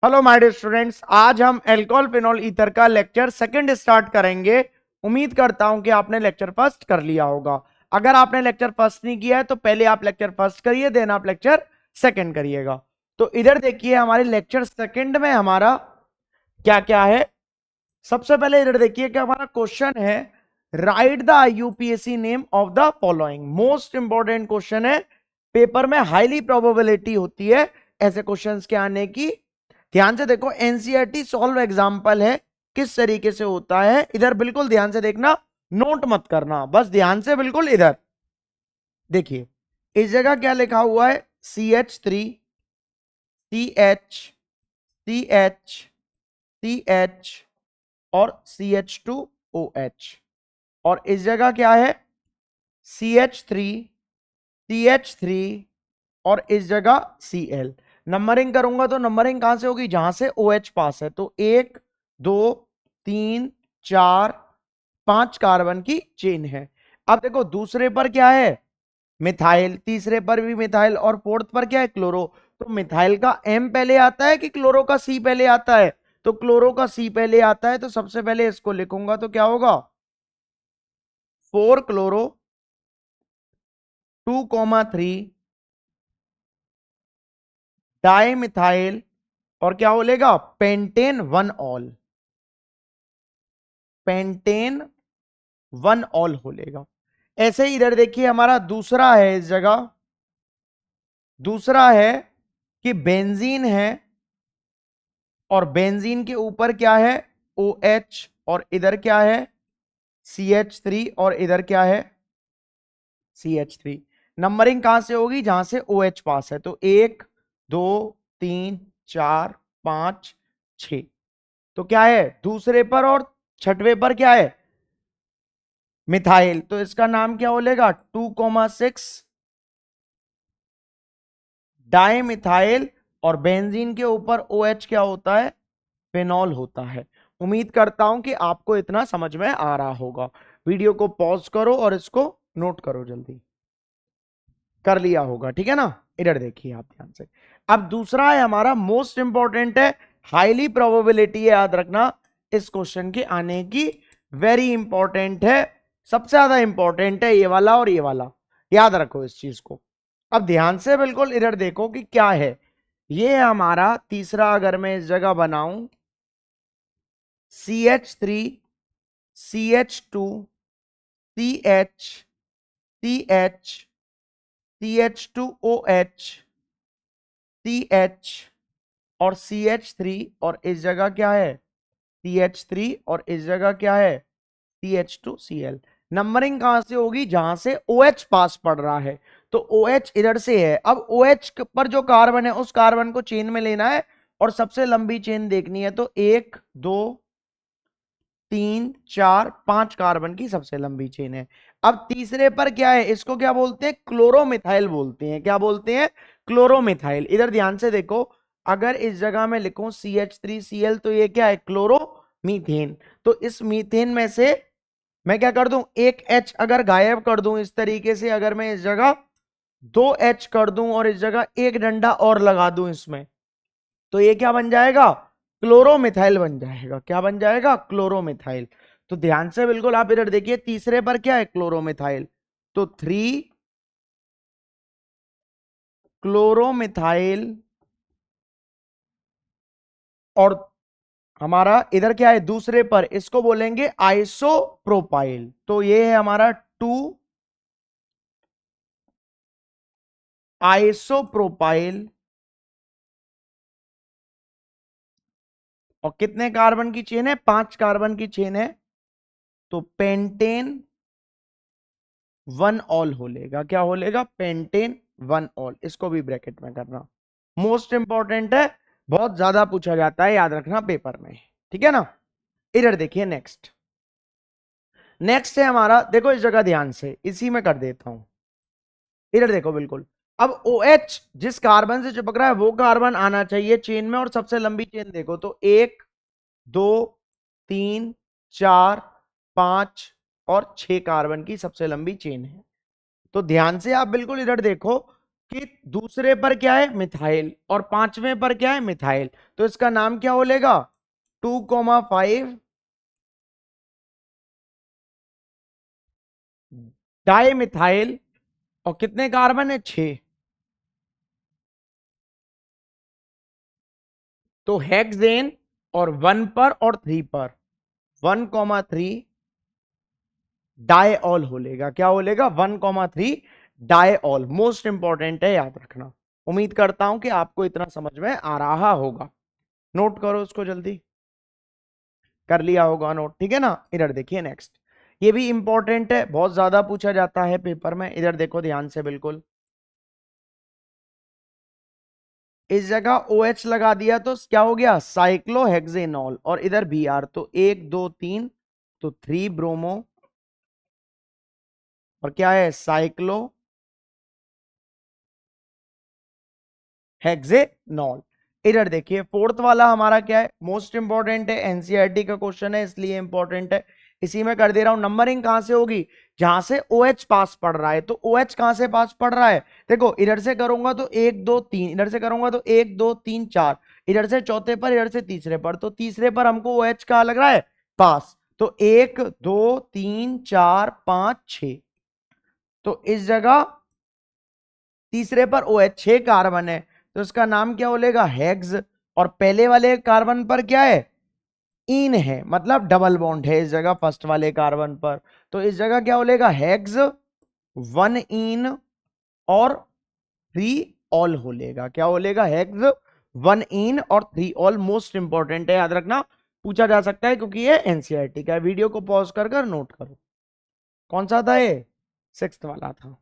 Hello my dear students, आज हम alcohol phenol ether का लेक्चर सेकंड स्टार्ट करेंगे। उम्मीद करता हूं कि आपने लेक्चर फर्स्ट कर लिया होगा। अगर आपने लेक्चर फर्स्ट नहीं किया है तो पहले आप लेक्चर फर्स्ट करिए, देन आप लेक्चर सेकंड करिएगा। तो इधर देखिए हमारे लेक्चर सेकंड में हमारा क्या क्या है। सबसे पहले इधर देखिए कि हमारा क्वेश्चन है, right the UPSC name of the following. Most important question है, पेपर में हाईली प्रोबेबिलिटी होती है ऐसे क्वेश्चंस के आने की। ध्यान से देखो, एनसीईआरटी सॉल्व एग्जांपल है, किस तरीके से होता है इधर बिल्कुल ध्यान से देखना, नोट मत करना, बस ध्यान से बिल्कुल इधर देखिए। इस जगह क्या लिखा हुआ है, CH3 CH CH CH और CH2OH। और इस जगह क्या है, CH3 CH3 और इस जगह Cl। नंबरिंग करूंगा तो नंबरिंग कहां से होगी, जहां से OH पास है। तो 1 2 3 4 5 कार्बन की चेन है। अब देखो दूसरे पर क्या है, मिथाइल, तीसरे पर भी मिथाइल और फोर्थ पर क्या है, क्लोरो। तो मिथाइल का M पहले आता है कि क्लोरो का C पहले आता है, तो क्लोरो का C पहले आता है। तो सबसे पहले इसको लिखूंगा तो क्या होगा, 4 क्लोरो 2,3 डाई मिथाइल और क्या बोलेगा, पेंटेन 1 ऑल, पेंटेन 1 ऑल बोलेगा। ऐसे ही इधर देखिए हमारा दूसरा है, इस जगह दूसरा है कि बेंजीन है और बेंजीन के ऊपर क्या है, OH और इधर क्या है, CH3 और इधर क्या है, CH3। नंबरिंग कहां से होगी, जहां से OH पास है। तो 1 2 3 4 5 6। तो क्या है दूसरे पर और छठवें पर क्या है, मिथाइल। तो इसका नाम क्या बोलेगा, 2,6 डाई मिथाइल और बेंजीन के ऊपर OH क्या होता है, फेनॉल होता है। उम्मीद करता हूं कि आपको इतना समझ में आ रहा होगा। वीडियो को पॉज करो और इसको नोट करो, जल्दी कर लिया होगा, ठीक है ना। इधर देखिए आप ध्यान से। अब दूसरा है हमारा, मोस्ट इंपॉर्टेंट है, हाईली प्रोबेबिलिटी है, याद रखना इस क्वेश्चन के आने की, वेरी इंपॉर्टेंट है, सबसे ज्यादा इंपॉर्टेंट है ये वाला और ये वाला, याद रखो इस चीज को। अब ध्यान से बिल्कुल इधर देखो कि क्या है ये हमारा तीसरा। अगर मैं इस जगह बनाऊं CH3 CH2 CH CH CH2OH CH और CH3 और इस जगह क्या है, CH3 और इस जगह क्या है, CH2Cl। नंबरिंग कहां से होगी, जहां से OH पास पड़ रहा है। तो OH इधर से है। अब OH पर जो कार्बन है उस कार्बन को चेन में लेना है और सबसे लंबी चेन देखनी है। तो 1 2 3 4 5 कार्बन की सबसे लंबी चेन है। अब तीसरे पर क्या है, इसको क्या बोलते हैं, क्लोरोमिथाइल बोलते हैं। क्या बोलते हैं, क्लोरोमिथाइल। इधर ध्यान से देखो, अगर इस जगह में लिखूं CH3Cl तो ये क्या है, क्लोरोमीथेन। तो इस मीथेन में से मैं क्या कर दूं, एक H अगर गायब कर दूं इस तरीके से, अगर मैं इस जगह 2 H कर दूं और इस जगह एक डंडा और लगा दूं इसमें, तो ये क्या बन जाएगा, क्लोरोमिथाइल बन जाएगा। क्या बन जाएगा, क्लोरोमिथाइल। तो ध्यान से बिल्कुल आप इधर देखिए, तीसरे पर क्या है, क्लोरोमिथाइल। तो 3 क्लोरोमिथाइल और हमारा इधर क्या है दूसरे पर, इसको बोलेंगे आइसोप्रोपाइल। तो ये है हमारा 2 आइसोप्रोपाइल और कितने कार्बन की चेन है, 5 कार्बन की चेन है। तो पेंटेन 1 ऑल होलेगा। क्या होलेगा, पेंटेन 1 ऑल। इसको भी ब्रैकेट में करना, मोस्ट इंपॉर्टेंट है, बहुत ज्यादा पूछा जाता है, याद रखना पेपर में, ठीक है ना। इधर देखिए नेक्स्ट, नेक्स्ट है हमारा, देखो इस जगह ध्यान से, इसी में कर देता हूं। इधर देखो बिल्कुल, अब OH जिस कार्बन से चिपक रहा है वो कार्बन आना चाहिए चेन में, और सबसे लंबी चेन देखो तो 1 2 3 4 5 और 6 कार्बन की सबसे लंबी चेन है। तो ध्यान से आप बिल्कुल इधर देखो कि दूसरे पर क्या है, मिथाइल, और पांचवें पर क्या है, मिथाइल, तो इसका नाम क्या बोलेगा, 2,5 डाई मिथाइल, और कितने कार्बन है, 6। तो हेक्सेन, और 1 पर और 3 पर 1,3 डायऑल होलेगा, क्या बोलेगा, 1,3 डायऑल। मोस्ट इंपॉर्टेंट है, याद रखना। उम्मीद करता हूं कि आपको इतना समझ में आ रहा होगा। नोट करो उसको जल्दी, कर लिया होगा नोट, ठीक है ना। इधर देखिए नेक्स्ट, ये भी इंपॉर्टेंट है, बहुत ज्यादा पूछा जाता है पेपर में। इधर देखो ध्यान से बिल्कुल, इस जगह OH लगा दिया तो क्या हो गया, साइक्लोहेक्सेनॉल, और इधर Br, तो 1 2 3, तो 3 ब्रोमो, और क्या है, साइक्लो हेक्सेनॉल। इधर देखिए फोर्थ वाला हमारा क्या है, मोस्ट इंपॉर्टेंट है, एनसीईआरटी का क्वेश्चन है इसलिए इंपॉर्टेंट है। इसी में कर दे रहा हूं। नंबरिंग कहां से होगी, जहां से OH पास पड़ रहा है, तो OH कहां से पास पड़ रहा है, देखो इधर से करूंगा तो 1 2 3, इधर से करूंगा तो 1 2 3 4, इधर से चौथे पर, इधर से तीसरे पर, तो तीसरे पर हमको OH कहां लग रहा है, पास, तो 1 2 3 4 5 6, तो इस जगह तीसरे पर OH 6 कार्बन है, तो इसका नाम क्या बोलेगा, हेक्स, और पहले वाले कार्बन पर क्या है, इन है, मतलब डबल बॉन्ड है इस जगह फर्स्ट वाले कार्बन पर, तो इस जगह क्या बोलेगा, हेक्स 1 इन और 3 ऑल होलेगा, क्या बोलेगा, हेक्स 1 इन और 3 ऑल। मोस्ट इंपॉर्टेंट है, याद रखना, पूछा जा सकता है क्योंकि ये एनसीईआरटी का है। वीडियो को पॉज कर नोट करो। कौन सा था ये, 6th वाला था।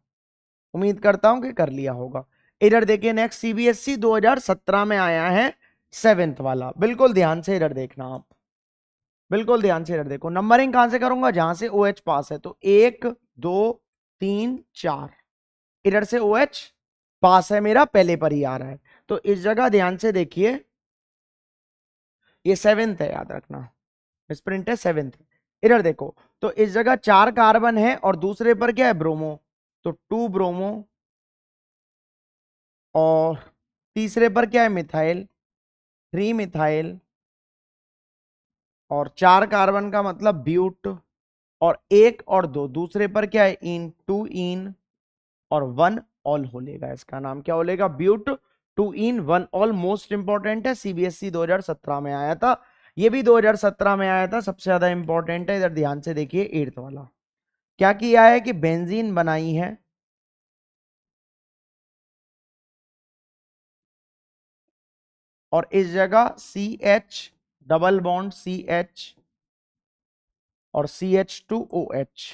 उम्मीद करता हूं कि कर लिया होगा। इधर देखिए नेक्स्ट, सीबीएसई 2017 में आया है 7th वाला, बिल्कुल ध्यान से इधर देखना आप, बिल्कुल ध्यान से इधर देखो। नंबरिंग कहां से करूंगा, जहां से OH पास है, तो 1 2 3 4, इधर से OH पास है मेरा, पहले पर ही आ रहा है, तो इस जगह ध्यान से देखिए, ये 7th है, याद रखना, स्प्रिंट है 7th। इधर देखो, तो इस जगह 4 कार्बन है और दूसरे पर क्या है, ब्रोमो, तो 2 ब्रोमो, और तीसरे पर क्या है, मिथाइल, 3 मिथाइल, और 4 कार्बन का मतलब ब्यूट, और 1 और 2 दूसरे पर क्या है, इन, 2 इन और 1 ऑल होलेगा। इसका नाम क्या होलेगा, but 2 en 1 ol. Most important है, सीबीएसई 2017 में आया था, ये भी 2017 में आया था, सबसे ज्यादा इंपॉर्टेंट है। इधर ध्यान से देखिए 8th वाला, क्या किया है कि बेंजीन बनाई है, और इस जगह CH डबल बॉन्ड CH और CH2OH,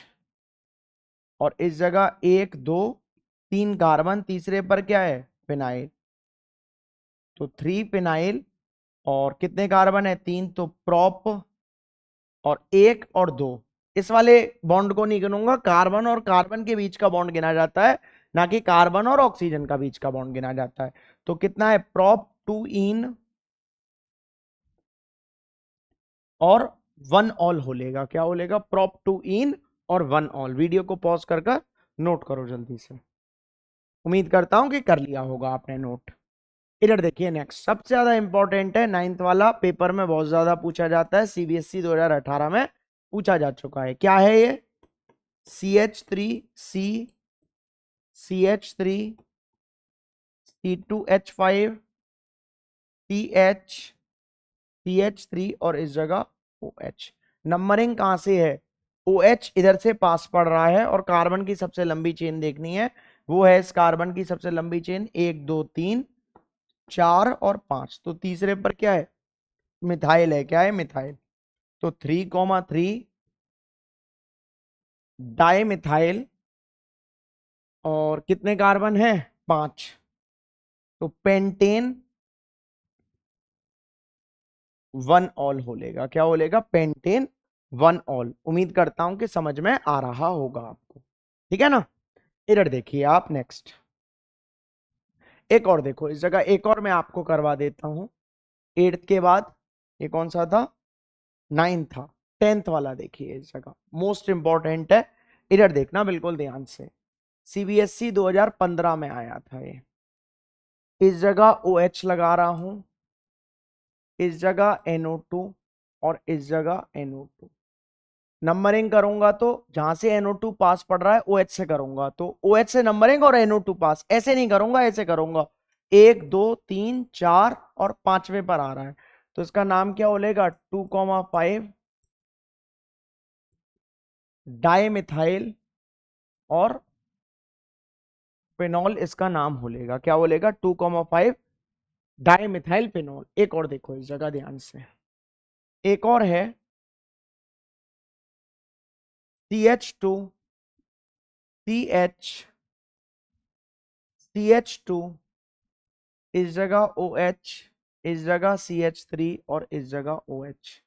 और इस जगह 1 2 3 कार्बन, तीसरे पर क्या है, फिनाइल, तो 3 फिनाइल, और कितने कार्बन है, 3, तो प्रोप, और 1 और 2, इस वाले बॉन्ड को नहीं गिनूंगा, कार्बन और कार्बन के बीच का बॉन्ड गिना जाता है, ना कि कार्बन और ऑक्सीजन का बीच का बॉन्ड गिना जाता है। तो कितना है, प्रोप 2 इन और 1 ऑल होलेगा, क्या होलेगा, प्रोप 2 इन और 1 ऑल। वीडियो को पॉज कर नोट करो जल्दी से। उम्मीद करता हूं कि कर लिया होगा आपने नोट। इधर देखिए नेक्स्ट, सबसे ज्यादा इंपॉर्टेंट है, 9th वाला, पेपर में बहुत ज्यादा पूछा जाता है, सीबीएसई 2018 में पूछा जा चुका है। क्या है ये, CH3C, CH3, C2H5, CH, CH3, और इस जगह OH। नंबरिंग कहां से है, OH इधर से पास पड़ रहा है, और कार्बन की सबसे लंबी चेन देखनी है, वो है इस कार्बन की सबसे लंबी चेन, 1 2 3 4 और 5, तो तीसरे पर क्या है, मिथाइल है, क्या है, मिथाइल, तो 3,3 डाई मिथाइल, और कितने कार्बन है, 5, तो पेंटेन 1 ऑल होलेगा, क्या होलेगा, पेंटेन 1 ऑल। उम्मीद करता हूं कि समझ में आ रहा होगा आपको, ठीक है ना। इधर देखिए आप नेक्स्ट, एक और देखो, इस जगह एक और मैं आपको करवा देता हूं। 8th के बाद ये कौन सा था, 9th था। 10th वाला देखिए, इस जगह मोस्ट इंपॉर्टेंट है, इधर देखना बिल्कुल ध्यान से। CBSE 2015 में आया था ये। इस जगह OH लगा रहा हूं, इस जगह NO2 और इस जगह NO2। नंबरिंग करूंगा तो जहां से NO2 पास पड़ रहा है OH से करूंगा, तो OH से नंबरिंग और NO2 पास, ऐसे नहीं करूंगा, ऐसे करूंगा। 1 2 3 4 और पांचवें पर आ रहा है, तो इसका नाम क्या बोलेगा, 2,5 डाइमिथाइल और फिनॉल इसका नाम बोलेगा, क्या बोलेगा, 2,5 डाइमिथाइल फिनॉल। एक और देखो इस जगह ध्यान से, एक और है CH2 CH2, इस जगह OH, इस जगह CH3 और इस जगह OH।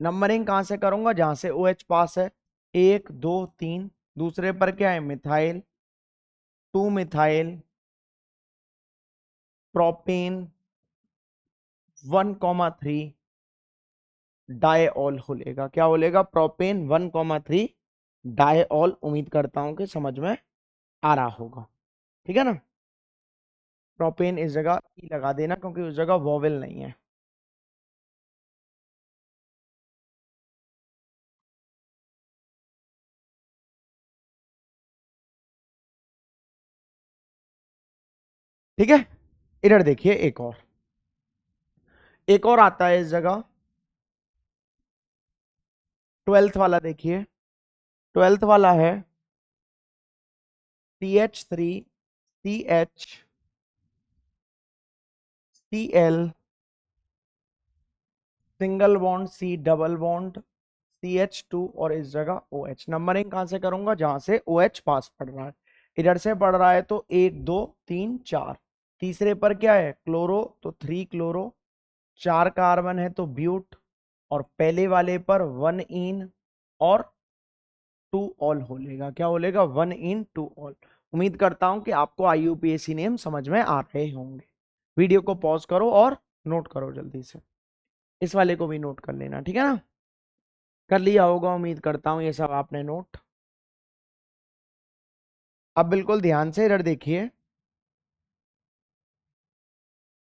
नंबरिंग कहां से करूंगा, जहां से OH पास है, 1 2 3। दूसरे पर क्या है, मिथाइल, 2 मिथाइल प्रोपेन 1,3 डायऑल होलेगा, क्या बोलेगा, प्रोपेन 1,3 डायऑल। उम्मीद करता हूं कि समझ में आ रहा होगा, ठीक है ना। प्रोपेन इस जगह ई लगा देना क्योंकि उस जगह वोवेल नहीं है। ठीक है, इधर देखिए एक और आता है इस जगह, 12th वाला देखिए, 12th वाला है CH3 CH Cl single bond C double bond CH2 और इस जगह OH। नंबरिंग कहां से करूंगा, जहां से OH पास पड़ रहा है, इधर से पड़ रहा है तो 1 2 3 4। तीसरे पर क्या है, क्लोरो, तो 3 क्लोरो, 4 कार्बन है तो ब्यूट, और पहले वाले पर 1 इन और 2 ऑल होलेगा, क्या होलेगा, 1 इन 2 ऑल। उम्मीद करता हूं कि आपको IUPAC नेम समझ में आ रहे होंगे। वीडियो को पॉज करो और नोट करो जल्दी से, इस वाले को भी नोट कर लेना, ठीक है ना। कर लिया होगा उम्मीद करता हूं ये सब आपने नोट। अब बिल्कुल ध्यान से इधर देखिए,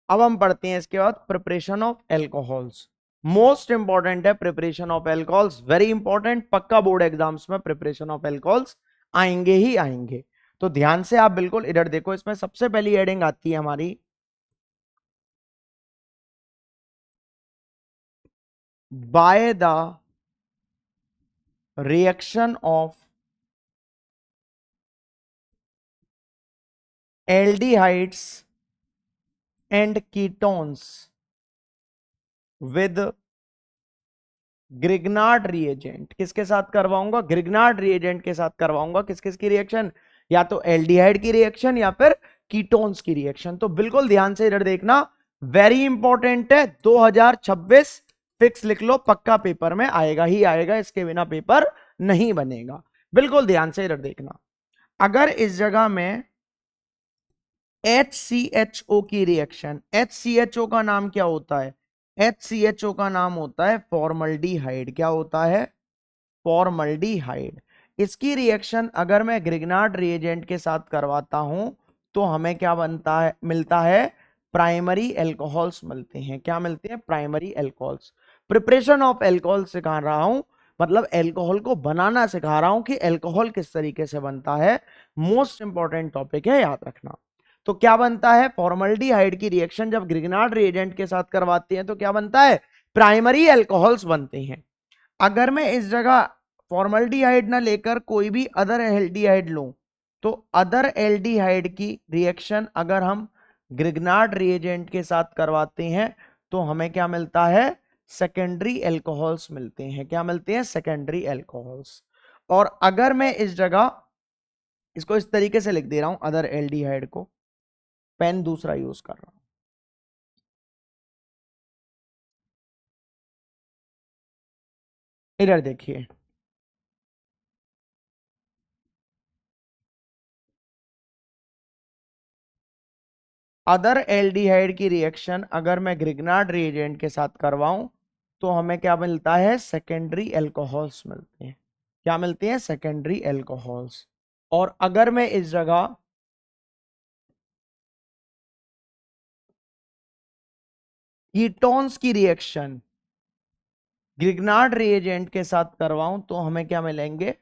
अब हम पढ़ते हैं इसके बाद preparation of alcohols. Most important है preparation of alcohols, very important, पक्का बोर्ड एग्जाम्स में प्रिपरेशन ऑफ एल्कोहल्स आएंगे ही आएंगे। तो ध्यान से आप बिल्कुल इधर देखो, इसमें सबसे पहली हेडिंग आती है हमारी by the reaction of aldehydes and ketones with Grignard reagent. किसके साथ करवाऊंगा, ग्रिग्नार्ड रिएजेंट के साथ करवाऊंगा। किस किस की रिएक्शन, या तो एल्डिहाइड की रिएक्शन या फिर कीटोन्स की रिएक्शन। तो बिल्कुल ध्यान से इधर देखना, वेरी इंपॉर्टेंट है, 2026 फिक्स लिख लो, पक्का पेपर में आएगा ही आएगा, इसके बिना पेपर नहीं बनेगा। बिल्कुल ध्यान से इधर देखना, अगर इस जगह में HCHO की रिएक्शन, HCHO का नाम क्या होता है, HCHO का नाम होता है फॉर्मल्डिहाइड। क्या होता है, फॉर्मल्डिहाइड। इसकी रिएक्शन अगर मैं ग्रिग्नार्ड रिएजेंट के साथ करवाता हूं तो हमें क्या बनता है, मिलता है प्राइमरी एल्कोहल्स मिलते हैं। क्या मिलते हैं, primary alcohols. Preparation of alcohol सिखा रहा हूं, मतलब एल्कोहल को बनाना सिखा रहा हूं कि एल्कोहल किस तरीके से बनता है। मोस्ट इंपॉर्टेंट टॉपिक है, याद रखना। तो क्या बनता है, फॉर्मल्डिहाइड की रिएक्शन जब ग्रिग्नार्ड रिएजेंट के साथ करवाते हैं तो क्या बनता है, प्राइमरी एल्कोहल्स बनते हैं। अगर मैं इस जगह फॉर्मल्डिहाइड ना लेकर कोई भी अदर एल्डिहाइड लूं, तो अदर एल्डिहाइड की रिएक्शन अगर हम ग्रिग्नार्ड रिएजेंट के साथ करवाते हैं तो हमें क्या मिलता है, सेकेंडरी एल्कोहल्स मिलते हैं। क्या मिलते हैं, सेकेंडरी एल्कोहल्स। और अगर मैं इस जगह इसको इस तरीके से लिख दे रहा हूं, अदर एल्डिहाइड को, पेन दूसरा यूज कर रहा हूं, इधर देखिए, अदर एल्डिहाइड की रिएक्शन अगर मैं ग्रिग्नार्ड रिएजेंट के साथ करवाऊं तो हमें क्या मिलता है, सेकेंडरी एल्कोहल्स मिलते हैं। क्या मिलते हैं, सेकेंडरी एल्कोहल्स। और अगर मैं इस जगह कीटोन्स की रिएक्शन ग्रिग्नार्ड रिएजेंट के साथ करवाऊं तो हमें क्या मिलेंगे?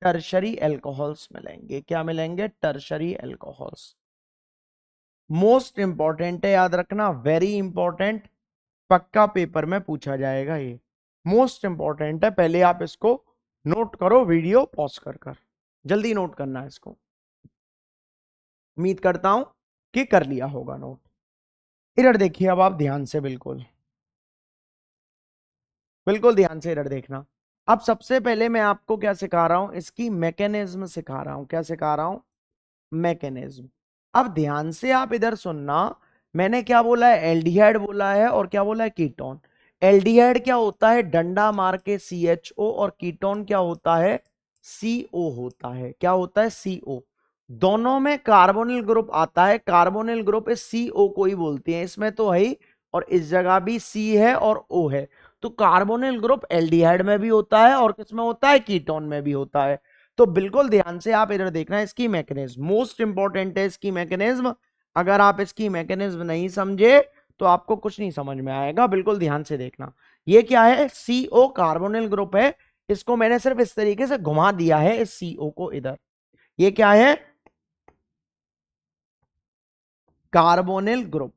टर्शरी एल्कोहल्स मिलेंगे। क्या मिलेंगे? Tertiary alcohols. मोस्ट इंपॉर्टेंट है, याद रखना, वेरी इंपॉर्टेंट, पक्का पेपर में पूछा जाएगा ये। मोस्ट इंपॉर्टेंट है, पहले आप इसको नोट करो, वीडियो पॉज कर जल्दी नोट करना है इसको। उम्मीद करता हूं कि कर लिया होगा नोट। इधर देखिए अब आप ध्यान से, बिल्कुल बिल्कुल ध्यान से इधर देखना। अब सबसे पहले मैं आपको क्या सिखा रहा हूं? इसकी मैकेनिज्म सिखा रहा हूं। क्या सिखा रहा हूं? मैकेनिज्म। अब ध्यान से आप इधर सुनना। मैंने क्या बोला है? एल्डिहाइड बोला है और क्या बोला है? कीटोन। एल्डिहाइड क्या होता है? डंडा मार के CHO, और कीटोन क्या होता है? CO होता है। क्या होता है? CO। दोनों में कार्बोनिल ग्रुप आता है। कार्बोनिल ग्रुप इस CO को ही बोलते हैं। इसमें तो है ही, और इस जगह भी C है और O है। तो कार्बोनिल ग्रुप एल्डिहाइड में भी होता है और किसमें होता है? कीटोन में भी होता है। तो बिल्कुल ध्यान से आप इधर देखना, इसकी मैकेनिज्म मोस्ट इंपॉर्टेंट है। इसकी मैकेनिज्म, अगर आप इसकी मैकेनिज्म नहीं समझे तो आपको कुछ नहीं समझ में आएगा। बिल्कुल ध्यान से देखना। ये क्या है? CO कार्बोनिल ग्रुप है। इसको मैंने सिर्फ इस तरीके से घुमा दिया है, इस CO को इधर। ये क्या है? Carbonyl group.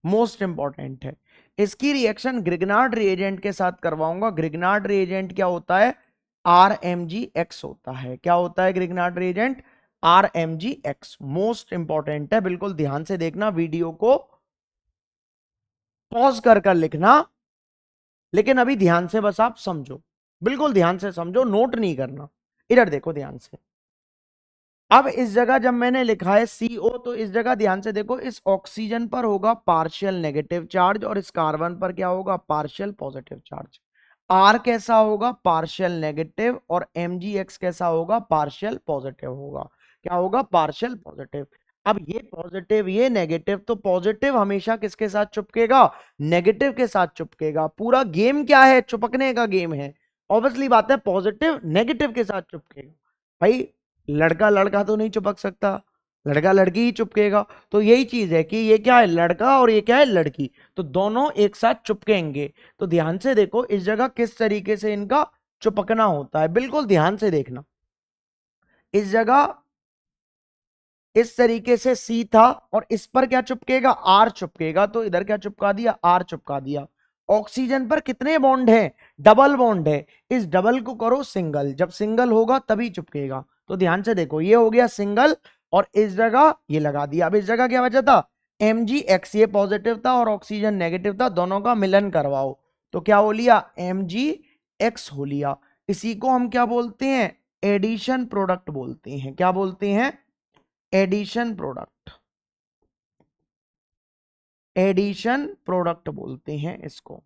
मोस्ट इंपॉर्टेंट है। इसकी रिएक्शन ग्रिग्नार्ड रिएजेंट के साथ करवाऊंगा। ग्रिग्नार्ड रिएजेंट क्या होता है? RMgX होता है। क्या होता है Grignard reagent? RMgX। Most important है, बिल्कुल ध्यान से देखना, वीडियो को पॉज कर लिखना। लेकिन अभी ध्यान से बस आप समझो, बिल्कुल ध्यान से समझो, नोट नहीं करना। इधर देखो ध्यान से। अब इस जगह जब मैंने लिखा है CO, तो इस जगह ध्यान से देखो, इस ऑक्सीजन पर होगा पार्शियल नेगेटिव चार्ज और इस कार्बन पर क्या होगा? Partial positive charge. R कैसा होगा? Partial negative. और MgX कैसा होगा? पार्शियल पॉजिटिव होगा। क्या होगा? Partial positive. अब ये पॉजिटिव ये नेगेटिव, तो पॉजिटिव हमेशा किसके साथ चिपकेगा? नेगेटिव के साथ चिपकेगा। पूरा गेम क्या है? चिपकने का गेम है। ऑब्वियसली बात है, पॉजिटिव नेगेटिव के साथ चिपकेगा। भाई लड़का लड़का तो नहीं चिपक सकता, लड़का लड़की ही चिपकेगा। तो यही चीज है कि ये क्या है? लड़का और ये क्या है? लड़की। तो दोनों एक साथ चिपकेंगे। तो ध्यान से देखो इस जगह किस तरीके से इनका चिपकना होता है, बिल्कुल ध्यान से देखना। इस जगह इस तरीके से C था और इस पर क्या चिपकेगा? R चिपकेगा। तो इधर क्या चिपका दिया? R चिपका दिया। ऑक्सीजन पर कितने बॉन्ड हैं? डबल बॉन्ड है। इस डबल को करो सिंगल, जब सिंगल होगा तभी चिपकेगा। तो ध्यान से देखो, ये हो गया सिंगल और इस जगह ये लगा दिया। अब इस जगह क्या बचा था? MgX। ये पॉजिटिव था और ऑक्सीजन नेगेटिव था, दोनों का मिलन करवाओ। तो क्या हो लिया? MgX हो लिया। इसी को हम क्या बोलते हैं? एडिशन प्रोडक्ट बोलते हैं। क्या बोलते हैं? Addition product. एडिशन प्रोडक्ट बोलते हैं इसको।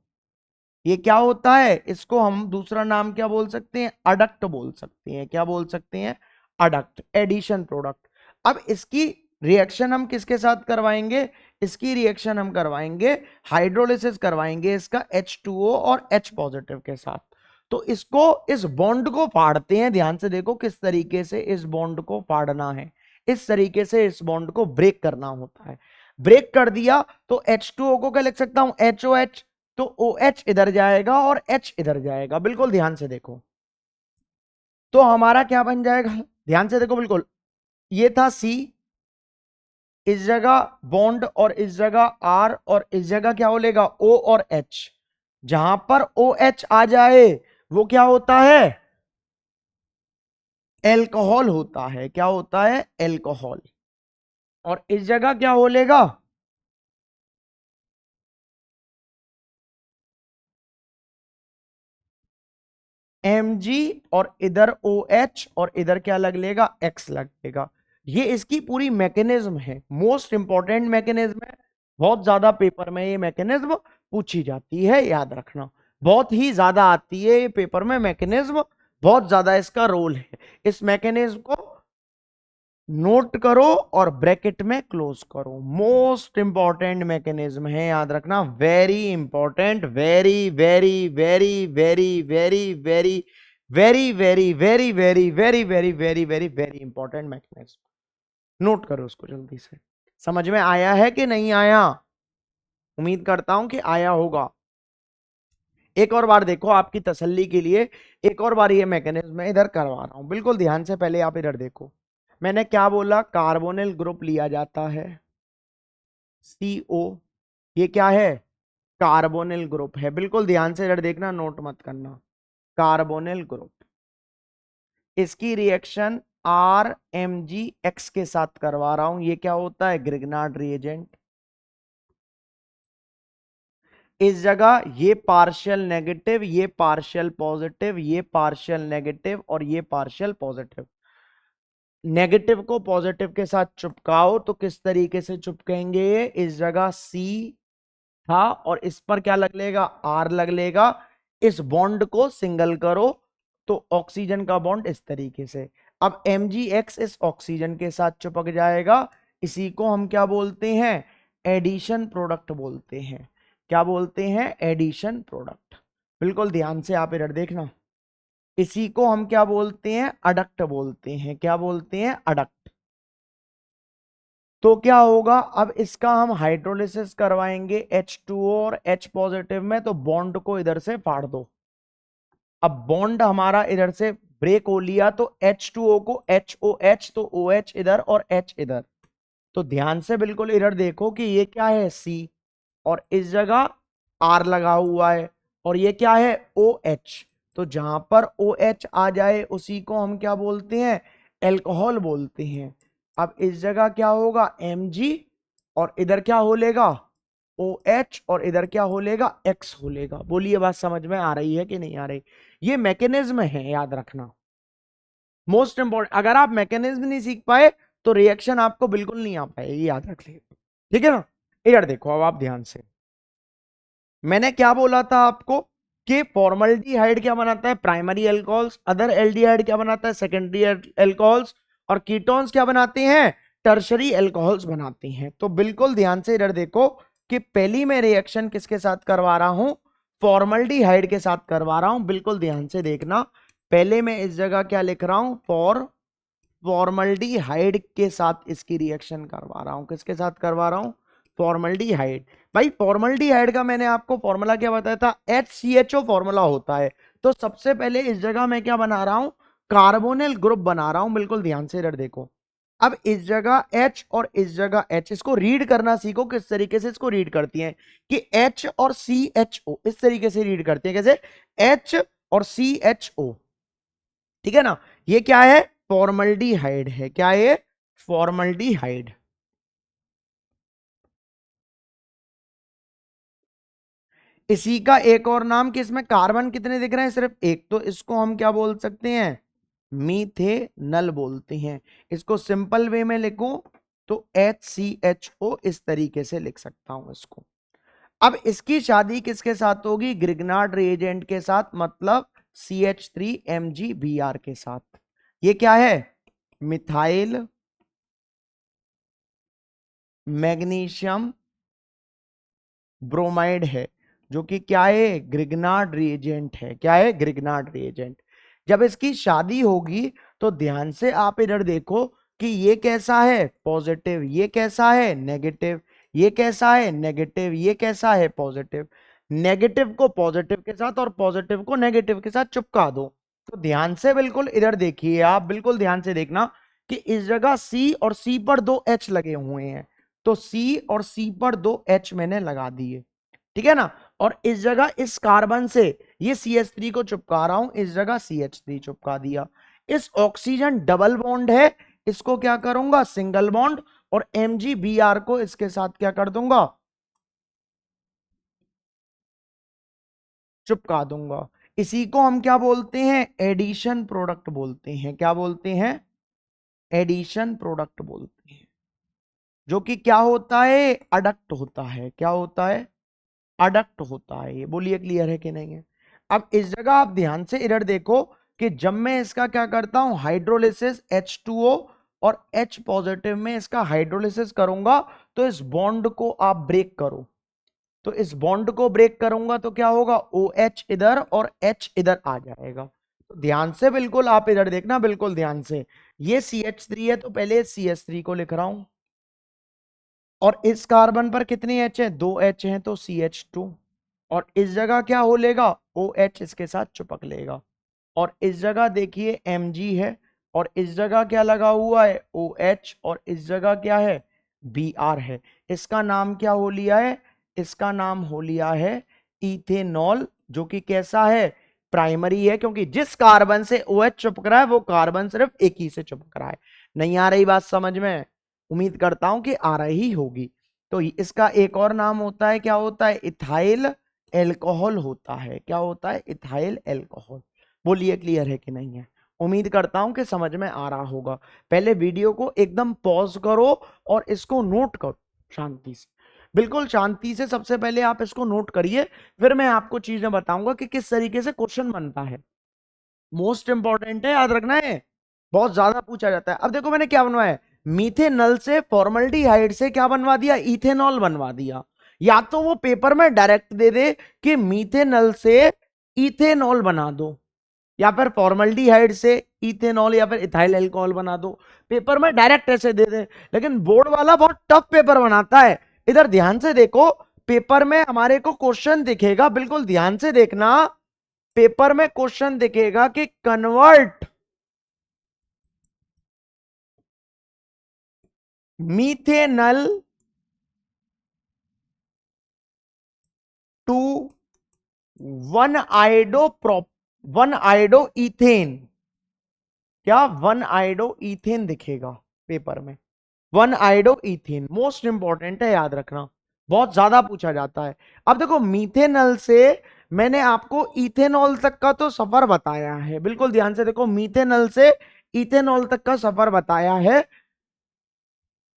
ये क्या होता है? इसको हम दूसरा नाम क्या बोल सकते हैं? अडक्ट बोल सकते हैं। क्या बोल सकते हैं? अडक्ट। Addition product. अब इसकी रिएक्शन हम किसके साथ करवाएंगे? इसकी रिएक्शन हम करवाएंगे, हाइड्रोलिसिस करवाएंगे इसका H2O और H पॉजिटिव के साथ। तो इसको, इस बॉन्ड को फाड़ते हैं। ध्यान से देखो किस तरीके से इस बॉन्ड को फाड़ना है। इस तरीके से इस बॉन्ड को ब्रेक करना होता है। ब्रेक कर दिया तो H2O को क्या लिख सकता हूं? HOH। तो OH इधर जाएगा और H इधर जाएगा। बिल्कुल ध्यान से देखो, तो हमारा क्या बन जाएगा? ध्यान से देखो बिल्कुल। ये था C, इस जगह बॉन्ड और इस जगह R, और इस जगह क्या बोलेगा? O और H। जहां पर OH आ जाए वो क्या होता है? एल्कोहल होता है। क्या होता है? एल्कोहल। और इस जगह क्या बोलेगा? Mg, और इधर OH और इधर क्या लग लेगा? X लग लेगा। ये इसकी पूरी मैकेनिज्म है, मोस्ट इंपॉर्टेंट मैकेनिज्म है। बहुत ज्यादा पेपर में ये मैकेनिज्म पूछी जाती है, याद रखना। बहुत ही ज्यादा आती है ये पेपर में मैकेनिज्म, बहुत ज्यादा इसका रोल है। इस मैकेनिज्म को नोट करो और ब्रैकेट में क्लोज करो। मोस्ट इंपॉर्टेंट मैकेनिज्म है, याद रखना। Very important, very very very very very very very very very very very very very very very important mechanism, note करो उसको जल्दी से। समझ में आया है कि नहीं आया? उम्मीद करता हूं कि आया होगा। एक और बार देखो आपकी तसल्ली के लिए, एक और बार ये मैकेनिज्म मैं इधर करवा रहा हूं, बिल्कुल ध्यान से। पहले आप इधर देखो, मैंने क्या बोला, कार्बोनिल ग्रुप लिया जाता है CO, ये क्या है, कार्बोनिल ग्रुप है। बिल्कुल ध्यान से इधर देखना, नोट मत करना। कार्बोनिल ग्रुप, इसकी रिएक्शन RMgX के साथ करवा रहा हूं। ये क्या होता है, ग्रिग्नार्ड रिएजेंट। इस जगह ये पार्शियल नेगेटिव, ये पार्शियल पॉजिटिव, ये पार्शियल नेगेटिव और ये पार्शियल पॉजिटिव। नेगेटिव को पॉजिटिव के साथ चिपकाओ तो किस तरीके से चिपकेंगे, इस जगह C था और इस पर क्या लग लेगा, R लग लेगा। इस बॉन्ड को सिंगल करो तो ऑक्सीजन का बॉन्ड इस तरीके से। अब MgX इस ऑक्सीजन के साथ चिपक जाएगा। इसी को हम क्या बोलते हैं, एडिशन प्रोडक्ट बोलते हैं। क्या बोलते हैं, एडिशन प्रोडक्ट। बिल्कुल ध्यान से आप इधर देखना, इसी को हम क्या बोलते हैं, अडक्ट बोलते हैं। क्या बोलते हैं, अडक्ट। तो क्या होगा, अब इसका हम हाइड्रोलिसिस करवाएंगे H2O और H पॉजिटिव में, तो बॉन्ड को इधर से फाड़ दो। अब बॉन्ड हमारा इधर से ब्रेक हो लिया तो H2O को HOH, तो OH इधर और H इधर। तो ध्यान से बिल्कुल इधर देखो कि ये क्या है, C और इस जगह R लगा हुआ है, और ये क्या है, OH। तो जहां पर OH आ जाए उसी को हम क्या बोलते हैं, एल्कोहल बोलते हैं। अब इस जगह क्या होगा, Mg, और इधर क्या हो लेगा, OH, और इधर क्या हो लेगा, X हो लेगा। बोलिए बात समझ में आ रही है कि नहीं आ रही? ये मैकेनिज्म है, याद रखना, मोस्ट इंपॉर्टेंट। अगर आप मैकेनिज्म नहीं सीख पाए तो रिएक्शन आपको बिल्कुल नहीं आ पाएगी, याद रख लीजिए, ठीक है ना। इधर देखो अब आप ध्यान से, मैंने क्या बोला था आपको कि फॉर्मल्डिहाइड क्या बनाता है, प्राइमरी एल्कोहल्स। अदर एल्डिहाइड क्या बनाता है, सेकेंडरी एल्कोहल्स। और कीटोन्स क्या बनाते हैं, टर्शरी एल्कोहल्स बनाते हैं। तो बिल्कुल ध्यान से इधर देखो कि पहली मैं रिएक्शन किसके साथ करवा रहा हूं, फॉर्मल्डिहाइड के साथ करवा रहा हूं। बिल्कुल ध्यान से देखना, पहले मैं इस जगह क्या लिख रहा हूं, फॉर्मल्डिहाइड के साथ इसकी रिएक्शन करवा रहा हूं। किसके साथ करवा रहा हूं, फॉर्मल्डिहाइड। भाई फॉर्मल्डिहाइड का मैंने आपको फॉर्मूला क्या बताया था, HCHO फॉर्मूला होता है। तो सबसे पहले इस जगह मैं क्या बना रहा हूं, कार्बोनिल ग्रुप बना रहा हूं। बिल्कुल ध्यान से इधर देखो, अब इस जगह H और इस जगह H, इसको रीड करना सीखो। किस तरीके से इसको रीड करती हैं कि H और CHO इस तरीके से रीड करती है। कैसे, H और CHO, ठीक है ना। ये क्या है, फॉर्मल्डिहाइड है। क्या है, फॉर्मल्डिहाइड। इसी का एक और नाम कि इसमें कार्बन कितने दिख रहे हैं, सिर्फ एक, तो इसको हम क्या बोल सकते हैं, मीथेनल बोलते हैं। इसको सिंपल वे में लिखूं तो HCHO इस तरीके से लिख सकता हूं इसको। अब इसकी शादी किसके साथ होगी, ग्रिग्नार्ड रिएजेंट के साथ, मतलब CH3MgBr के साथ। ये क्या है, मिथाइल मैग्नीशियम ब्रोमाइड है, जो कि क्या है, ग्रिग्नार्ड रिएजेंट है। क्या है, ग्रिग्नार्ड रिएजेंट। जब इसकी शादी होगी तो ध्यान से आप इधर देखो कि ये कैसा है, पॉजिटिव, ये कैसा है, नेगेटिव, ये कैसा है, नेगेटिव, ये कैसा है, पॉजिटिव। नेगेटिव को पॉजिटिव के साथ और पॉजिटिव को नेगेटिव के साथ चिपका दो। तो ध्यान से बिल्कुल इधर देखिए, आप बिल्कुल ध्यान से देखना कि इस जगह C और C पर 2 H लगे हुए हैं, तो C और C पर 2 H मैंने लगा दिए, ठीक है ना। और इस जगह इस कार्बन से ये CH3 को चिपका रहा हूं, इस जगह CH3 चिपका दिया। इस ऑक्सीजन डबल बॉन्ड है, इसको क्या करूंगा, सिंगल बॉन्ड, और MgBr को इसके साथ क्या कर दूंगा, चिपका दूंगा। इसी को हम क्या बोलते हैं, एडिशन प्रोडक्ट बोलते हैं। क्या बोलते हैं, एडिशन प्रोडक्ट बोलते हैं। जो कि क्या होता है, अडक्ट होता है। क्या होता है, अडक्ट होता है। ये बोलिए क्लियर है कि नहीं है? अब इस जगह आप ध्यान से इधर देखो कि जब मैं इसका क्या करता हूं, हाइड्रोलिसिस H2O और H पॉजिटिव में इसका हाइड्रोलिसिस करूंगा, तो इस बॉन्ड को आप ब्रेक करो। तो इस बॉन्ड को ब्रेक करूंगा तो क्या होगा, OH इधर और H इधर आ जाएगा। ध्यान से बिल्कुल आप इधर देखना, बिल्कुल ध्यान से। ये CH3 है तो पहले CH3 को लिख रहा हूं, और इस कार्बन पर कितनी H है, 2 H है तो CH2, और इस जगह क्या हो लेगा, OH इसके साथ चिपक लेगा, और इस जगह देखिए Mg है, और इस जगह क्या लगा हुआ है, OH, और इस जगह क्या है, Br है। इसका नाम क्या हो लिया है, इसका नाम हो लिया है इथेनॉल, जो कि कैसा है, प्राइमरी है, क्योंकि जिस कार्बन से OH चिपक रहा है वो कार्बन सिर्फ एक ही से चिपक रहा है। नहीं आ रही बात समझ में, उम्मीद करता हूं कि आ रही होगी। तो इसका एक और नाम होता है, क्या होता है, इथाइल एल्कोहल होता है। क्या होता है, इथाइल एल्कोहल। बोलिए क्लियर है कि नहीं है। उम्मीद करता हूं कि समझ में आ रहा होगा। पहले वीडियो को एकदम पॉज करो और इसको नोट करो शांति से, बिल्कुल शांति से। सबसे पहले आप इसको नोट करिए, फिर मैं आपको चीजें बताऊंगा कि किस तरीके से क्वेश्चन बनता है। मोस्ट इंपॉर्टेंट है, याद रखना है, बहुत ज्यादा पूछा जाता है। अब देखो मैंने क्या बनवाया है, मीथेनॉल से फॉर्मल्डिहाइड से क्या बनवा दिया, इथेनॉल बनवा दिया। या तो वो पेपर में डायरेक्ट दे दे कि मीथेनॉल से इथेनॉल बना दो, या फिर फॉर्मल्डिहाइड से इथेनॉल या फिर इथाइल अल्कोहल बना दो, पेपर में डायरेक्ट ऐसे दे दे। लेकिन बोर्ड वाला बहुत टफ पेपर बनाता है। इधर ध्यान से देखो, पेपर में हमारे को क्वेश्चन दिखेगा, बिल्कुल ध्यान से देखना, पेपर में क्वेश्चन दिखेगा कि convert methanol to one iodoethane, क्या वन आइडो इथेन दिखेगा पेपर में, one iodoethane. Most important है, याद रखना, बहुत ज्यादा पूछा जाता है। अब देखो मीथेनॉल से मैंने आपको इथेनॉल तक का तो सफर बताया है, बिल्कुल ध्यान से देखो, मीथेनॉल से इथेनॉल तक का सफर बताया है।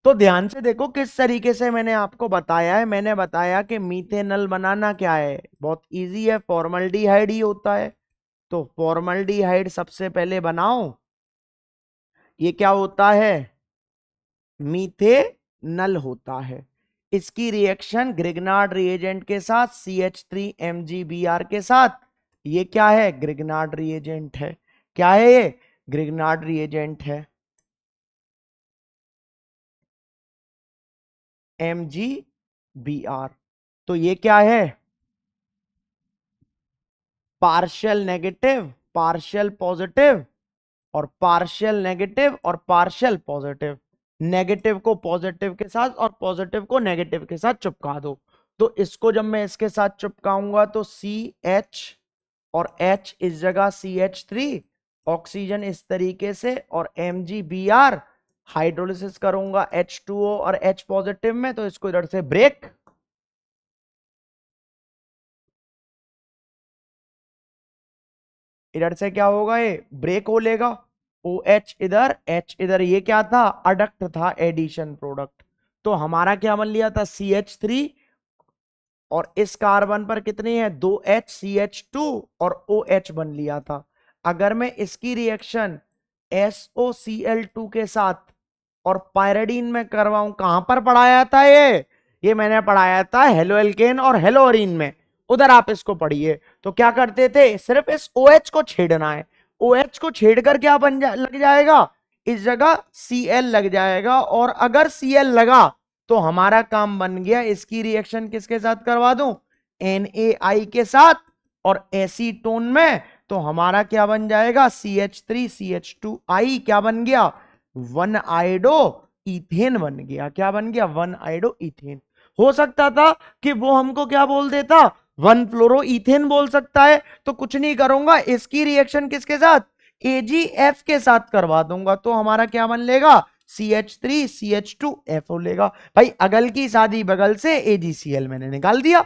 तो ध्यान से देखो किस तरीके से मैंने आपको बताया है। मैंने बताया कि मीथेनॉल बनाना क्या है, बहुत इजी है, फॉर्मल्डिहाइड ही होता है। तो फॉर्मल्डिहाइड सबसे पहले बनाओ, ये क्या होता है, मीथेनॉल होता है। इसकी रिएक्शन ग्रिग्नार्ड रिएजेंट के साथ CH3 MgBr के साथ, ये क्या है, ग्रिग्नार्ड रिएजेंट है। क्या है ये, ग्रिग्नार्ड रिएजेंट है, MgBr। तो ये क्या है, पार्शियल नेगेटिव, पार्शियल पॉजिटिव, और पार्शियल नेगेटिव और पार्शियल पॉजिटिव। नेगेटिव को पॉजिटिव के साथ और पॉजिटिव को नेगेटिव के साथ चिपका दो। तो इसको जब मैं इसके साथ चिपकाऊंगा तो CH और H इस जगह CH3, ऑक्सीजन इस तरीके से, और MgBr हाइड्रोलिसिस करूंगा H2O और H पॉजिटिव में, तो इसको इधर से ब्रेक, इधर से क्या होगा, ये ब्रेक हो लेगा। OH इधर, H इधर, ये क्या था, अडक्ट था, एडिशन प्रोडक्ट। तो हमारा क्या बन लिया था, CH3, और इस कार्बन पर कितनी है, 2H, CH2 और OH बन लिया था। अगर मैं इसकी रिएक्शन SOCl2 के साथ और पायरिडीन में करवाऊं, कहां पर पढ़ाया था ये मैंने पढ़ाया था हेलो एल्केन और हेलोअरीन में, उधर आप इसको पढ़िए। तो क्या करते थे, सिर्फ इस OH को छेड़ना है, OH को छेड़कर क्या लग जाएगा, इस जगह Cl लग जाएगा, और अगर Cl लगा तो हमारा काम बन गया। इसकी रिएक्शन किसके साथ करवा दूं, NaI के साथ, और एसीटोन में तो हमारा क्या बन जाएगा, CH3CH2I, क्या बन गया, वन आइडो इथेन बन गया। क्या बन गया, वन आइडो इथेन। हो सकता था कि वो हमको क्या बोल देता, वन फ्लोरो इथेन बोल सकता है। तो कुछ नहीं करूंगा, इसकी रिएक्शन किसके साथ, AgF के साथ करवा दूंगा, तो हमारा क्या बन लेगा, CH3CH2F हो लेगा। भाई अगल की शादी बगल से AgCl मैंने निकाल दिया।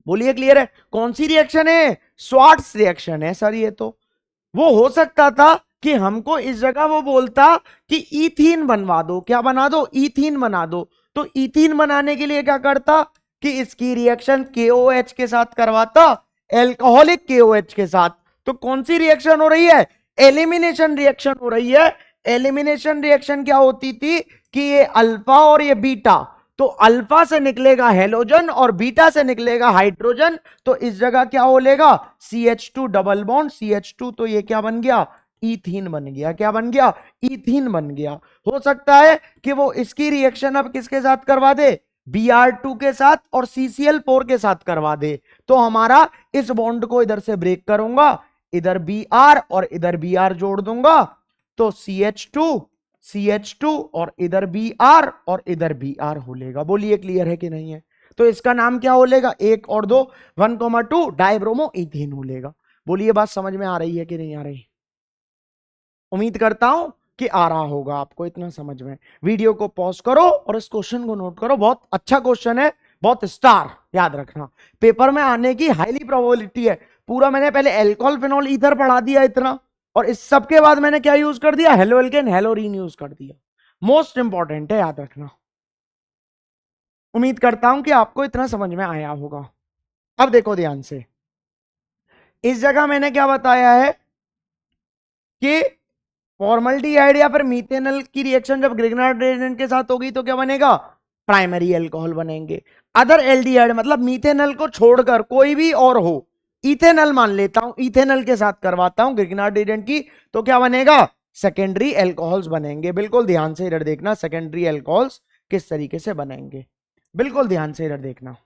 बोलिए क्लियर है। कौन सी रिएक्शन है, स्वार्ट्स रिएक्शन है सर ये। तो वो हो सकता था कि हमको इस जगह वो बोलता कि इथीन बनवा दो, क्या बना दो, इथीन बना दो। तो इथीन बनाने के लिए क्या करता कि इसकी रिएक्शन KOH के साथ करवाता, एल्कोहलिक KOH के साथ। तो कौन सी रिएक्शन हो रही है, एलिमिनेशन रिएक्शन हो रही है। एलिमिनेशन रिएक्शन क्या होती थी कि ये अल्फा और ये बीटा, तो तो अल्फा से निकलेगा हेलोजन और बीटा से निकलेगा हाइड्रोजन, तो इस जगह क्या हो लेगा, CH2 डबल बॉन्ड CH2, तो ये क्या बन गया, इथीन बन गया। क्या बन गया, इथीन बन गया। हो सकता है कि वो इसकी रिएक्शन अब किसके साथ करवा दे, Br2 के साथ और CCl4 के साथ करवा दे। तो हमारा इस बॉन्ड को इधर से ब्रेक करूंगा, इधर Br और इधर Br जोड़ दूंगा, तो CH2 और इधर Br और इधर Br हो लेगा। बोलिए क्लियर है कि नहीं है। तो इसका नाम क्या हो लेगा, 1 और 2 1,2 डाइब्रोमो इथेन हो लेगा। बोलिए बात समझ में आ रही है कि नहीं आ रही। उम्मीद करता हूं कि आ रहा होगा आपको इतना समझ में। वीडियो को पॉज करो और इस क्वेश्चन को नोट करो, बहुत अच्छा क्वेश्चन है, बहुत स्टार, याद रखना पेपर में आने की हाईली प्रोबेबिलिटी है। पूरा मैंने पहले एल्कोहल फिनॉल ईथर पढ़ा दिया इतना, और इस सब के बाद मैंने क्या यूज कर दिया, हेलो एल्केन हेलोरीन यूज कर दिया। मोस्ट इंपॉर्टेंट है, याद रखना। उम्मीद करता हूं कि आपको इतना समझ में आया होगा। अब देखो ध्यान से, इस जगह मैंने क्या बताया है कि फॉर्मल्डिहाइड या फिर मीथेनॉल की रिएक्शन जब ग्रिग्नार्ड रिएजेंट के साथ होगी तो क्या बनेगा, प्राइमरी अल्कोहल बनेंगे। अदर एल्डिहाइड मतलब मीथेनॉल को छोड़कर कोई भी और हो, इथेनॉल मान लेता हूं, इथेनॉल के साथ करवाता हूं ग्रिग्नार्ड रिएजेंट की, तो क्या बनेगा, सेकेंडरी अल्कोहल्स बनेंगे। बिल्कुल ध्यान से इधर देखना, सेकेंडरी अल्कोहल्स किस तरीके से बनेंगे, बिल्कुल ध्यान से इधर देखना।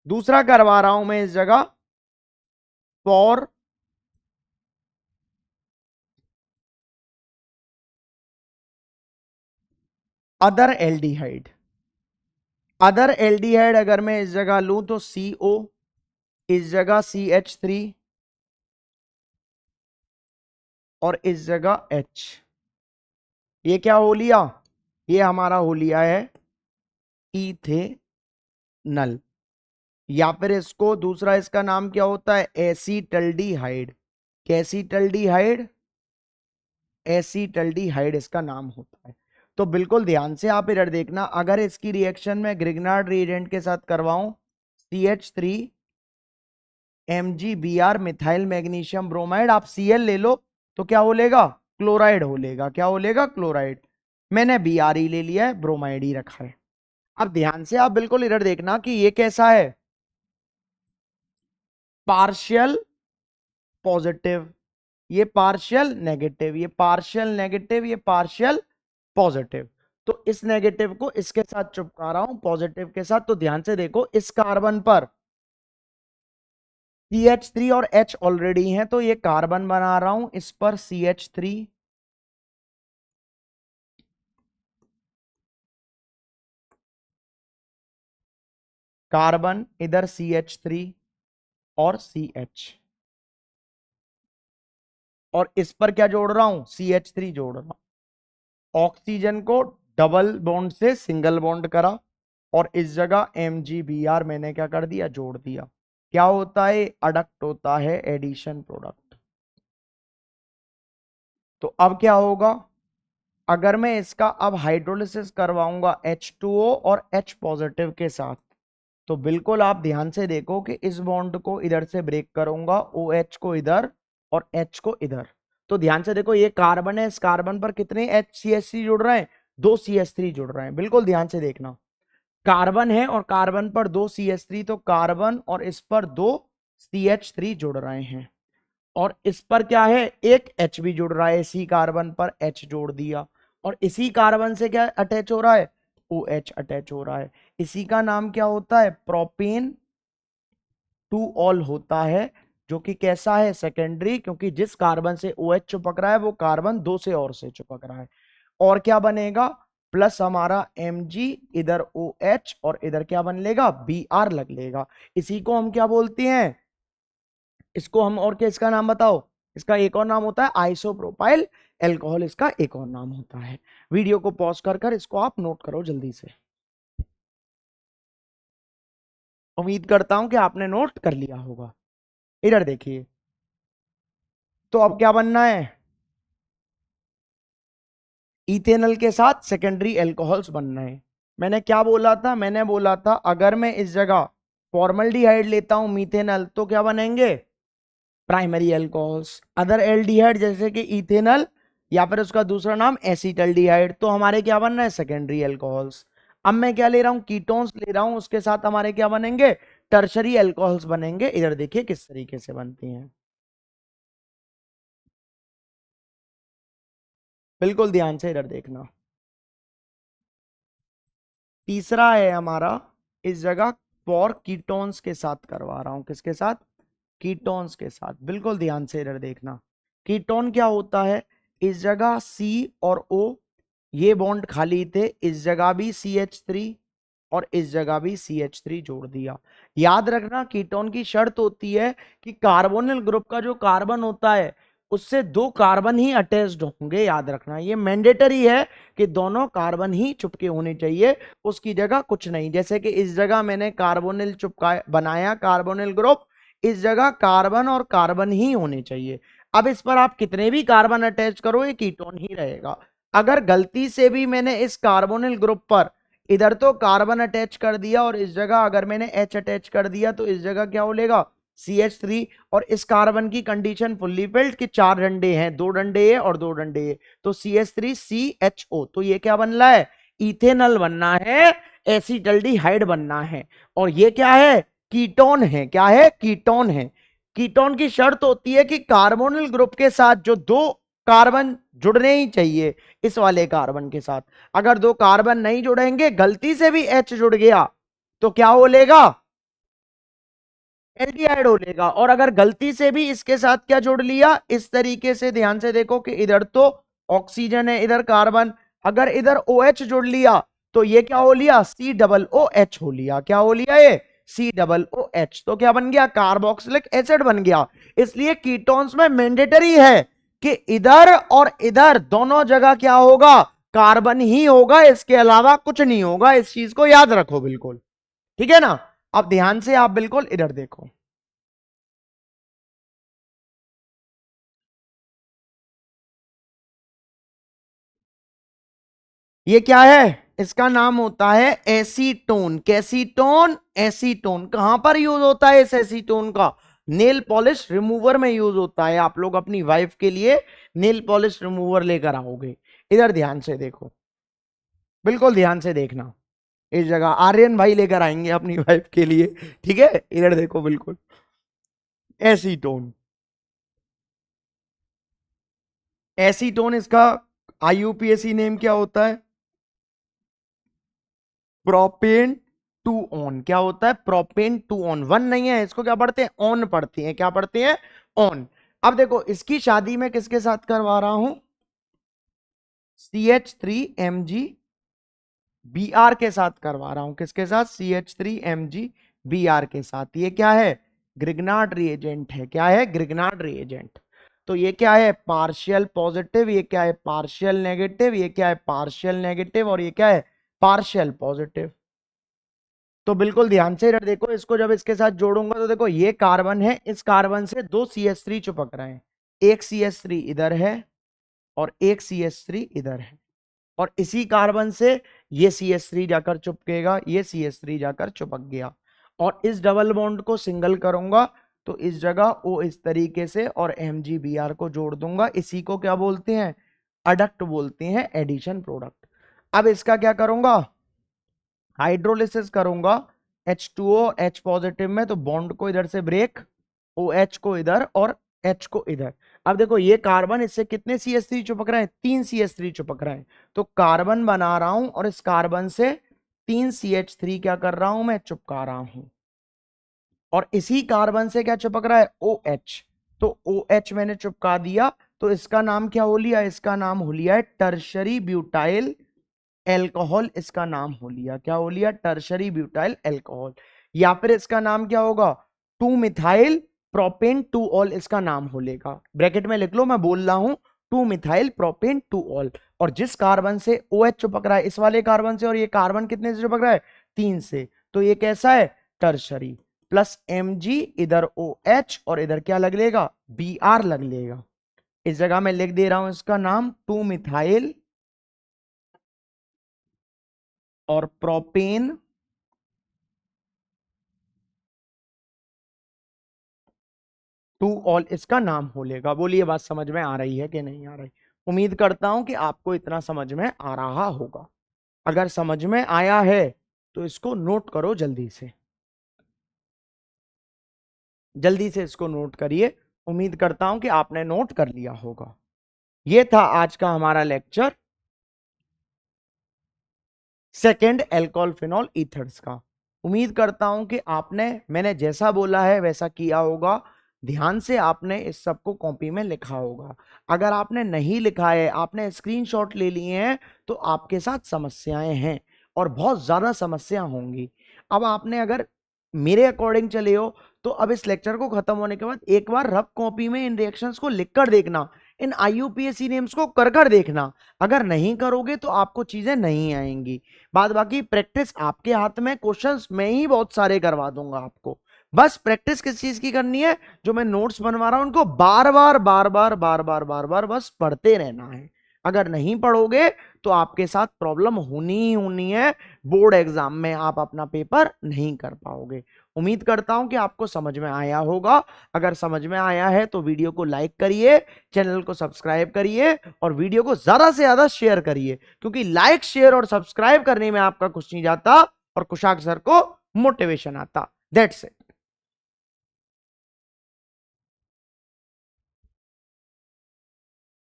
दूसरा करवा रहा हूं मैं इस जगह, for other aldehyde. Other aldehyde अगर मैं इस जगह लूं तो CO, इस जगह CH3 और इस जगह H। ये क्या हो लिया, ये हमारा हो लिया है इथेनल, या फिर इसको दूसरा इसका नाम क्या होता है, एसीटल्डिहाइड। कैसीटल्डिहाइड, एसीटल्डिहाइड इसका नाम होता है। तो बिल्कुल ध्यान से आप इधर देखना, अगर इसकी रिएक्शन में ग्रिग्नार्ड रिएजेंट के साथ करवाऊं, CH3 MgBr methyl magnesium bromide, आप Cl ले लो तो क्या हो लेगा, क्लोराइड हो लेगा। क्या हो लेगा, क्लोराइड। मैंने Br ले लिया है, ब्रोमाइड ही रखा है। अब ध्यान से आप बिल्कुल इधर देखना कि ये कैसा है, पार्शियल पॉजिटिव, ये पार्शियल नेगेटिव, ये पार्शियल नेगेटिव, ये पार्शियल पॉजिटिव। तो इस नेगेटिव को इसके साथ चिपका रहा हूं पॉजिटिव के साथ। तो ध्यान से देखो, इस कार्बन पर CH3 और H ऑलरेडी हैं, तो ये कार्बन बना रहा हूं, इस पर CH3, कार्बन इधर CH3 और CH, और इस पर क्या जोड़ रहा हूं, CH3 जोड़ रहा हूं। ऑक्सीजन को डबल बॉन्ड से सिंगल बॉन्ड करा, और इस जगह MgBr मैंने क्या कर दिया, जोड़ दिया। क्या होता है, अडक्ट होता है, एडिशन प्रोडक्ट। तो अब क्या होगा, अगर मैं इसका अब हाइड्रोलिसिस करवाऊंगा H2O और H पॉजिटिव के साथ, तो बिल्कुल आप ध्यान से देखो कि इस बॉन्ड को इधर से ब्रेक करूंगा, OH को इधर और H को इधर। तो ध्यान से देखो, ये कार्बन है, इस कार्बन पर कितने HCH3 जुड़ रहे हैं, 2 CH3 जुड़ रहे हैं। बिल्कुल ध्यान से देखना, कार्बन है और कार्बन पर 2 CH3, तो कार्बन और इस पर 2 CH3 जुड़ रहे हैं, और इस पर क्या है, एक H भी जुड़ रहा है, इसी कार्बन पर H जोड़ दिया, और इसी कार्बन से क्या अटैच हो रहा है, OH अटैच हो रहा है। इसी का नाम क्या होता है, प्रोपेन टू ऑल होता है, जो कि कैसा है, सेकेंडरी, क्योंकि जिस कार्बन से OH चिपक रहा है वो कार्बन 2 से और से चिपक रहा है। और क्या बनेगा, प्लस हमारा Mg, इधर OH और इधर क्या बन लेगा, Br लग लेगा। इसी को हम क्या बोलते हैं, इसको हम, और क्या इसका नाम बताओ, इसका एक और नाम होता है आइसोप्रोपाइल एल्कोहल, इसका एक और नाम होता है। वीडियो को पॉज कर कर इसको आप नोट करो जल्दी से। उम्मीद करता हूं कि आपने नोट कर लिया होगा। इधर देखिए, तो अब क्या बनना है, इथेनॉल के साथ सेकेंडरी अल्कोहल्स बनना है। मैंने क्या बोला था, मैंने बोला था अगर मैं इस जगह फॉर्मल्डिहाइड लेता हूं मीथेनॉल, तो क्या बनेंगे, प्राइमरी अल्कोहल्स। अदर एल्डिहाइड जैसे कि इथेनॉल या फिर उसका दूसरा नाम एसीटल्डिहाइड, तो हमारे क्या बनना है, सेकेंडरी अल्कोहल्स। अब मैं क्या ले रहा हूं, कीटोन्स ले रहा हूं, उसके साथ हमारे क्या बनेंगे, टर्शरी अल्कोहल्स बनेंगे। इधर देखिए किस तरीके से बनती हैं, बिल्कुल ध्यान से इधर देखना। तीसरा है हमारा, इस जगह फॉर कीटोन्स के साथ करवा रहा हूं, किसके साथ, कीटोन्स के साथ। बिल्कुल ध्यान से इधर देखना, कीटोन क्या होता है, इस जगह C और O, ये बॉन्ड खाली थे, इस जगह भी CH3 और इस जगह भी CH3 जोड़ दिया। याद रखना कीटोन की शर्त होती है कि कार्बोनिल ग्रुप का जो कार्बन होता है उससे 2 कार्बन ही अटैच्ड होंगे। याद रखना ये मैंडेटरी है कि दोनों कार्बन ही चुपके होने चाहिए, उसकी जगह कुछ नहीं। जैसे कि इस जगह मैंने कार्बोनिल चुपका बनाया, कार्बोनिल ग्रुप, इस जगह कार्बन और कार्बन ही होने चाहिए। अब इस पर आप कितने भी कार्बन अटैच करो ये कीटोन ही रहेगा। अगर गलती से भी मैंने इस कार्बोनिल ग्रुप पर इधर तो कार्बन अटैच कर दिया और इस जगह अगर मैंने H अटैच कर दिया तो इस जगह क्या हो लेगा, CH3, और इस कार्बन की कंडीशन फुल्ली फिल्ड कि 4 डंडे हैं, 2 डंडे ये और 2 डंडे ये, तो CH3CHO, तो ये क्या बन रहा है, इथेनॉल बनना है, एसिटल्डिहाइड बनना है। और ये क्या है, कीटोन है। क्या है, कीटोन है। कीटोन की शर्त होती है कि कार्बोनिल ग्रुप के साथ जो 2 कार्बन जुड़ने ही चाहिए इस वाले कार्बन के साथ, अगर 2 कार्बन नहीं जुड़ेंगे, गलती से भी H जुड़ गया तो क्या हो लेगा, एल्डिहाइड हो लेगा। और अगर गलती से भी इसके साथ क्या जुड़ लिया, इस तरीके से ध्यान से देखो कि इधर तो ऑक्सीजन है, इधर कार्बन, अगर इधर OH जुड़ लिया तो ये क्या हो लिया, COOH हो लिया। क्या हो लिया ये, COOH, तो क्या बन गया, कार्बोक्सिलिक एसिड बन गया। इसलिए कीटोन्स में मैंडेटरी है कि इधर और इधर दोनों जगह क्या होगा, कार्बन ही होगा, इसके अलावा कुछ नहीं होगा। इस चीज को याद रखो बिल्कुल, ठीक है ना। अब ध्यान से आप बिल्कुल इधर देखो, ये क्या है, इसका नाम होता है एसीटोन। कैसीटोन, एसीटोन। कहां पर यूज होता है इस एसीटोन का, नेल पॉलिश रिमूवर में यूज होता है। आप लोग अपनी वाइफ के लिए नेल पॉलिश रिमूवर लेकर आओगे। इधर ध्यान से देखो, बिल्कुल ध्यान से देखना, इस जगह आर्यन भाई लेकर आएंगे अपनी वाइफ के लिए, ठीक है। इधर देखो बिल्कुल, एसीटोन, एसीटोन, इसका IUPAC नेम क्या होता है, प्रोपेन टू ऑन। क्या होता है, प्रोपेन टू ऑन। वन नहीं है, इसको क्या पढ़ते हैं, ऑन पढ़ते हैं। क्या पढ़ते हैं, ऑन। अब देखो इसकी शादी में किसके साथ करवा रहा हूं, CH3MgBr के साथ करवा रहा हूं। किसके साथ, CH3MgBr के साथ। ये क्या है, ग्रिग्नार्ड रिएजेंट है। क्या है, ग्रिग्नार्ड रिएजेंट। तो ये क्या है, पार्शियल पॉजिटिव, ये क्या है, पार्शियल नेगेटिव, ये क्या है, पार्शियल नेगेटिव, और ये क्या है, पार्शियल पॉजिटिव। तो बिल्कुल ध्यान से इधर देखो, इसको जब इसके साथ जोड़ूंगा तो देखो ये कार्बन है, इस कार्बन से 2 CH3 चिपक रहे हैं, एक CH3 इधर है और एक CH3 इधर है। और इसी कार्बन से ये CH3 जाकर चिपकेगा, ये CH3 जाकर चिपक गया। और इस डबल बॉन्ड को सिंगल करूंगा तो इस जगह O इस तरीके से और MgBr को जोड़ दूंगा। इसी को क्या बोलते हैं, अडक्ट बोलते हैं, एडिशन प्रोडक्ट। अब इसका क्या करूंगा, हाइड्रोलिसिस करूंगा H2O H पॉजिटिव में, तो बॉन्ड को इधर से ब्रेक, OH को इधर और H को इधर। अब देखो ये कार्बन, इससे कितने CH3 चिपक रहे हैं, 3 CH3 चिपक रहे हैं। तो कार्बन बना रहा हूं और इस कार्बन से 3 CH3 क्या कर रहा हूं, मैं चिपका रहा हूं। और इसी कार्बन से क्या चिपक रहा है, OH। तो OH मैंने चिपका दिया, तो इसका नाम क्या हो लिया, इसका नाम हो लिया है टर्शरी ब्यूटाइल एल्कोहल। इसका नाम हो लिया, क्या हो लिया, टर्शरी ब्यूटाइल एल्कोहल। या फिर इसका नाम क्या होगा, 2 मिथाइल प्रोपेन 2 ऑल, इसका नाम हो लेगा। ब्रैकेट में लिख लो, मैं बोल रहा हूं 2 मिथाइल प्रोपेन 2 ऑल। और जिस कार्बन से OH चिपक रहा है, इस वाले कार्बन से, और ये कार्बन कितने से चिपक रहा है, 3 से, तो ये कैसा है, टर्शरी। प्लस Mg, इधर OH और इधर क्या लग लेगा, Br लग लेगा। इस जगह मैं लिख दे रहा हूं इसका नाम 2 मिथाइल और प्रोपेन 2 ऑल, इसका नाम हो लेगा। बोलिए बात समझ में आ रही है कि नहीं आ रही। उम्मीद करता हूं कि आपको इतना समझ में आ रहा होगा। अगर समझ में आया है तो इसको नोट करो जल्दी से, जल्दी से इसको नोट करिए। उम्मीद करता हूं कि आपने नोट कर लिया होगा। ये था आज का हमारा lecture second alcohol phenol ethers का। उम्मीद करता हूं कि आपने मैंने जैसा बोला है वैसा किया होगा। ध्यान से आपने इस सब को कॉपी में लिखा होगा। अगर आपने नहीं लिखा है, आपने स्क्रीनशॉट ले लिए हैं, तो आपके साथ समस्याएं हैं और बहुत ज्यादा समस्या होंगी। अब आपने अगर मेरे अकॉर्डिंग चले हो तो अब इस लेक्चर को खत्म होने के बाद एक बार रफ कॉपी में इन रिएक्शंस को लिखकर देखना, इन IUPAC नेम्स को कर कर देखना। अगर नहीं करोगे तो आपको चीजें नहीं आएंगी। बाद बाकी प्रैक्टिस आपके हाथ में, क्वेश्चंस मैं ही बहुत सारे करवा दूंगा आपको। बस प्रैक्टिस किस चीज की करनी है? जो मैं नोट्स बनवा रहा हूं उनको बार बार बार बार बार बार बार बार बस पढ़ते रहना है। अगर नहीं पढ़ोगे तो आपके साथ प्रॉब्लम होनी ही होनी है। बोर्ड एग्जाम में आप अपना पेपर नहीं कर पाओगे। उम्मीद करता हूं कि आपको समझ में आया होगा। अगर समझ में आया है तो वीडियो को लाइक करिए, चैनल को सब्सक्राइब करिए और वीडियो को ज्यादा से ज्यादा शेयर करिए, क्योंकि लाइक शेयर और सब्सक्राइब करने में आपका कुछ नहीं जाता और कुशाक सर को मोटिवेशन आता। That's it.